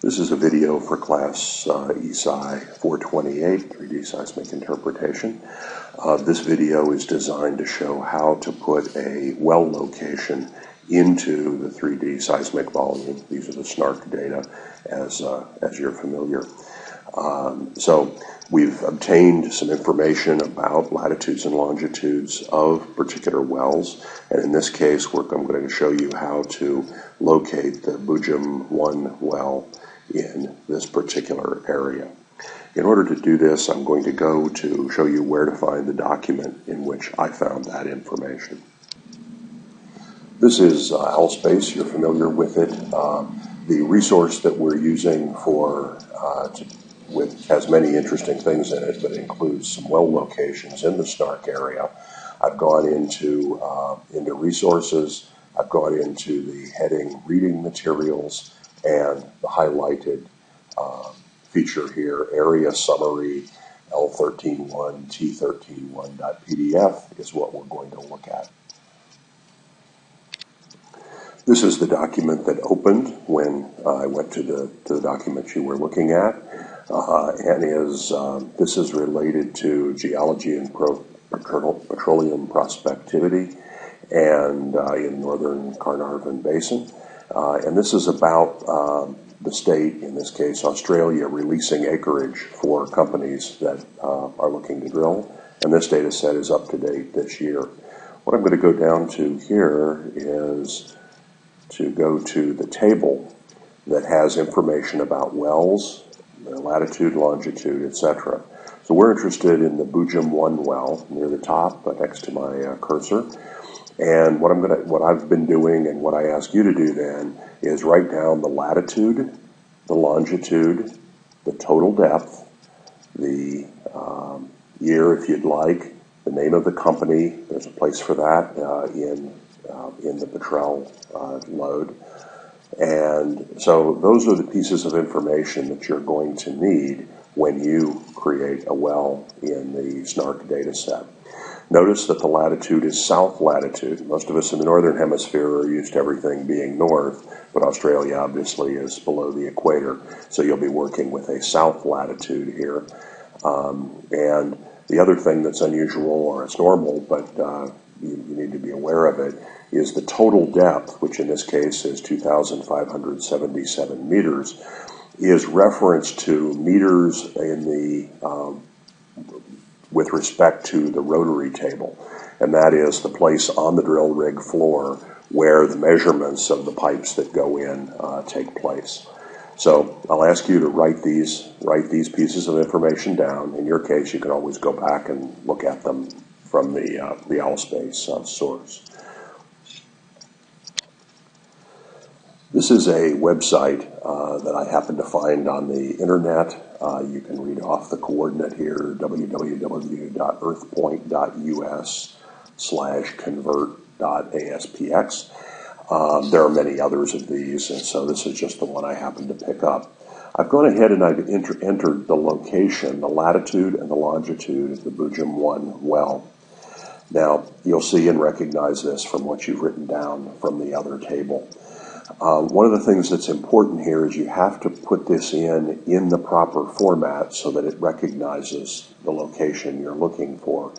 This is a video for class ESI 428, 3D Seismic Interpretation. This video is designed to show how to put a well location into the 3D seismic volume. These are the SNARC data, as you're familiar. So we've obtained some information about latitudes and longitudes of particular wells, and in this case I'm going to show you how to locate the Bujum 1 well in this particular area. In order to do this, I'm going to go to show you where to find the document in which I found that information. This is OwlSpace. You're familiar with it. The resource that we're using has many interesting things in it, but includes some well locations in the SNARC area. I've gone into resources. I've gone into the heading reading materials, and the highlighted feature here, area summary L13.1 T13.1.pdf, is what we're going to look at. This is the document that opened when I went to the document you were looking at, and this is related to geology and petroleum prospectivity and in northern Carnarvon Basin. And this is about the state, in this case Australia, releasing acreage for companies that are looking to drill. And this data set is up to date this year. What I'm going to go down to here is to go to the table that has information about wells, their latitude, longitude, etc. So we're interested in the Bujum 1 well near the top, next to my cursor. And what I've been doing, and what I ask you to do then, is write down the latitude, the longitude, the total depth, the year if you'd like, the name of the company. There's a place for that in the Petrel load. And so those are the pieces of information that you're going to need when you create a well in the SNARC data set. Notice that the latitude is south latitude. Most of us in the northern hemisphere are used to everything being north, but Australia obviously is below the equator, so you'll be working with a south latitude here. And the other thing that's unusual, or it's normal, but you need to be aware of it, is the total depth, which in this case is 2,577 meters, is referenced to meters in the with respect to the rotary table, and that is the place on the drill rig floor where the measurements of the pipes that go in take place. So I'll ask you to write these pieces of information down. In your case, you can always go back and look at them from the OwlSpace source. This is a website that I happened to find on the internet. You can read off the coordinate here, www.earthpoint.us/convert.aspx. There are many others of these, and so this is just the one I happened to pick up. I've gone ahead and I've entered the location, the latitude and the longitude of the Bujum 1 well. Now, you'll see and recognize this from what you've written down from the other table. One of the things that's important here is you have to put this in the proper format so that it recognizes the location you're looking for.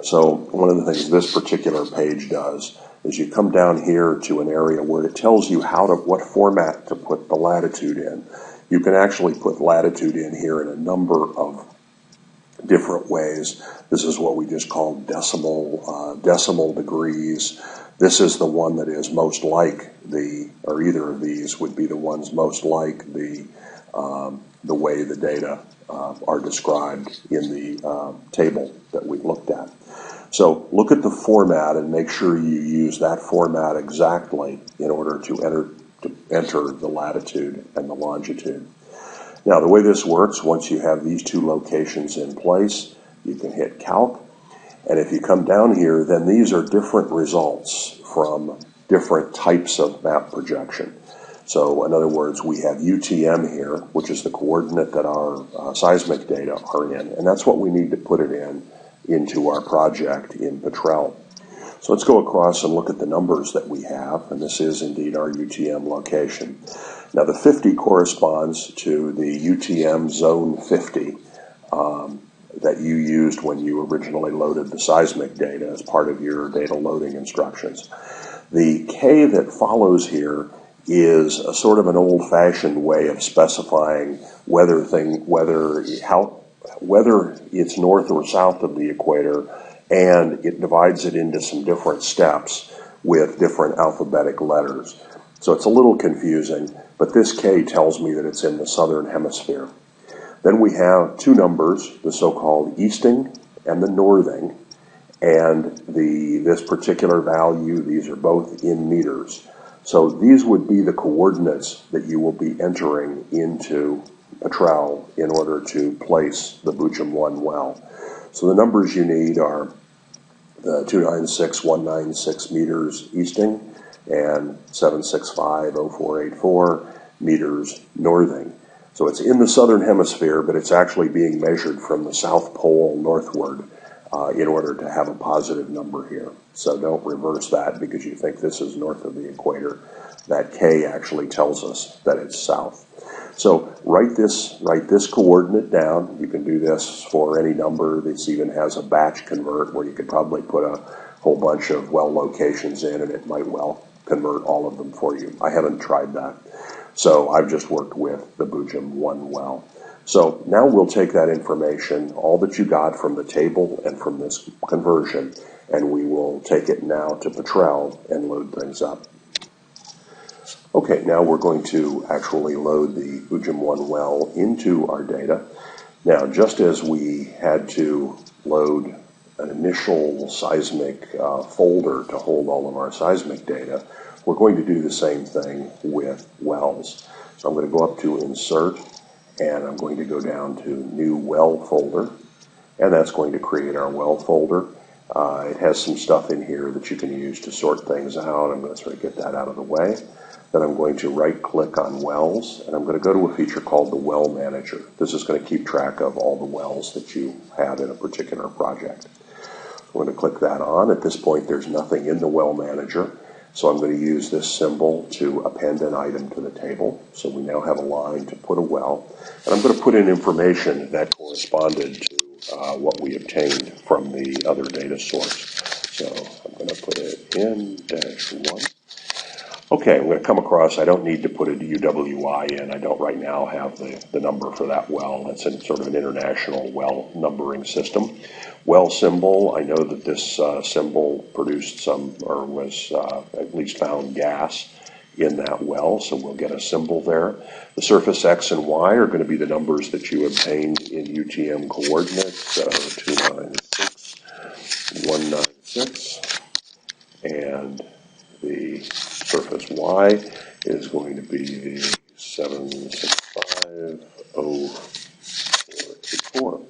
So one of the things this particular page does is you come down here to an area where it tells you what format to put the latitude in. You can actually put latitude in here in a number of different ways. This is what we just call decimal degrees. This is the one that is most like or either of these would be the ones most like the way the data are described in the table that we've looked at. So look at the format and make sure you use that format exactly in order to enter the latitude and the longitude. Now, the way this works, once you have these two locations in place, you can hit Calc. And if you come down here, then these are different results from different types of map projection. So in other words, we have UTM here, which is the coordinate that our seismic data are in, and that's what we need to put it into our project in Petrel. So let's go across and look at the numbers that we have, and this is indeed our UTM location. Now the 50 corresponds to the UTM zone 50 that you used when you originally loaded the seismic data as part of your data loading instructions. The K that follows here is a sort of an old-fashioned way of specifying whether it's north or south of the equator, and it divides it into some different steps with different alphabetic letters. So it's a little confusing, but this K tells me that it's in the southern hemisphere. Then we have two numbers, the so-called easting and the northing, and this particular value, these are both in meters. So these would be the coordinates that you will be entering into Petrel in order to place the Boojum 1 well. So the numbers you need are the 296,196 meters easting and 765,0484 meters northing. So it's in the southern hemisphere, but it's actually being measured from the South Pole northward in order to have a positive number here. So don't reverse that because you think this is north of the equator. That K actually tells us that it's south. So write this coordinate down. You can do this for any number. This even has a batch convert where you could probably put a whole bunch of well locations in and it might well convert all of them for you. I haven't tried that. So I've just worked with the Boojum 1 well. So now we'll take that information, all that you got from the table and from this conversion, and we will take it now to Petrel and load things up. Okay, now we're going to actually load the Boojum 1 well into our data. Now, just as we had to load an initial seismic folder to hold all of our seismic data, we're going to do the same thing with wells. So I'm going to go up to Insert, and I'm going to go down to New Well folder, and that's going to create our well folder. It has some stuff in here that you can use to sort things out. I'm going to sort of get that out of the way. Then I'm going to right-click on Wells, and I'm going to go to a feature called the Well Manager. This is going to keep track of all the wells that you have in a particular project. I'm going to click that on. At this point, there's nothing in the Well Manager, so I'm going to use this symbol to append an item to the table. So we now have a line to put a well, and I'm going to put in information that corresponded to what we obtained from the other data source. So I'm going to put it in -1. Okay, I'm going to come across, I don't need to put a UWI in. I don't right now have the number for that well. It's in sort of an international well numbering system. Well symbol, I know that this symbol produced some, or was at least found gas in that well, so we'll get a symbol there. The surface X and Y are going to be the numbers that you obtained in UTM coordinates, so 296,196, and the surface Y is going to be the 765,0484.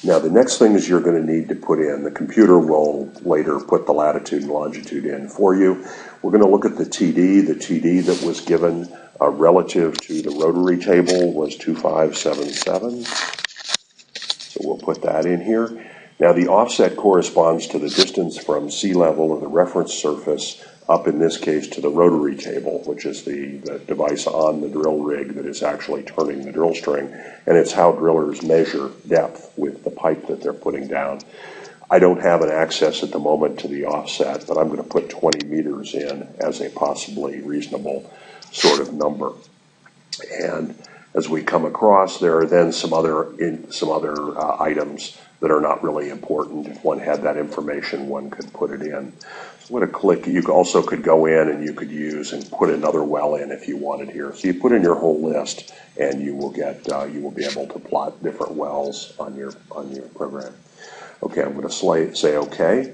Now the next thing is you're going to need to put in, the computer will later put the latitude and longitude in for you. We're going to look at the TD. The TD that was given relative to the rotary table was 2577. So we'll put that in here. Now the offset corresponds to the distance from sea level of the reference surface up in this case to the rotary table, which is the device on the drill rig that is actually turning the drill string, and it's how drillers measure depth with the pipe that they're putting down. I don't have an access at the moment to the offset, but I'm going to put 20 meters in as a possibly reasonable sort of number. And as we come across, there are then some other items that are not really important. If one had that information, one could put it in. So I'm going to click. You also could go in and you could use and put another well in if you wanted here. So you put in your whole list, and you will get you will be able to plot different wells on your program. Okay, I'm going to say OK,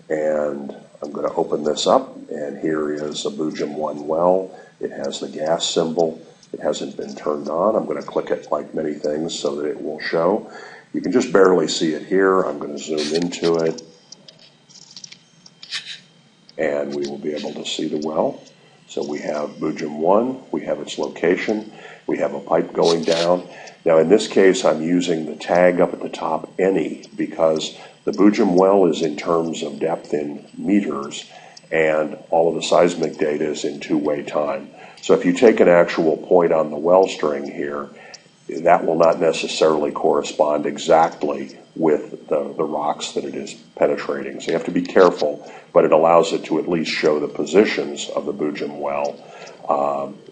and I'm going to open this up, and here is a Boojum 1 well. It has the gas symbol. It hasn't been turned on. I'm going to click it like many things so that it will show. You can just barely see it here. I'm going to zoom into it, and we will be able to see the well. So we have Boojum 1, we have its location, we have a pipe going down. Now in this case, I'm using the tag up at the top, any, because the Boojum well is in terms of depth in meters, and all of the seismic data is in two-way time. So if you take an actual point on the well string here, that will not necessarily correspond exactly with the rocks that it is penetrating. So you have to be careful, but it allows it to at least show the positions of the Boojum well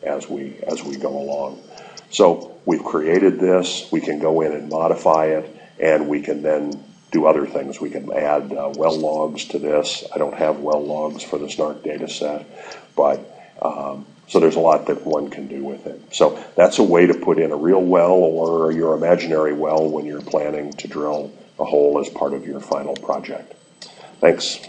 as we go along. So we've created this. We can go in and modify it, and we can then do other things. We can add well logs to this. I don't have well logs for the SNARK data set, but so there's a lot that one can do with it. So that's a way to put in a real well or your imaginary well when you're planning to drill a hole as part of your final project. Thanks.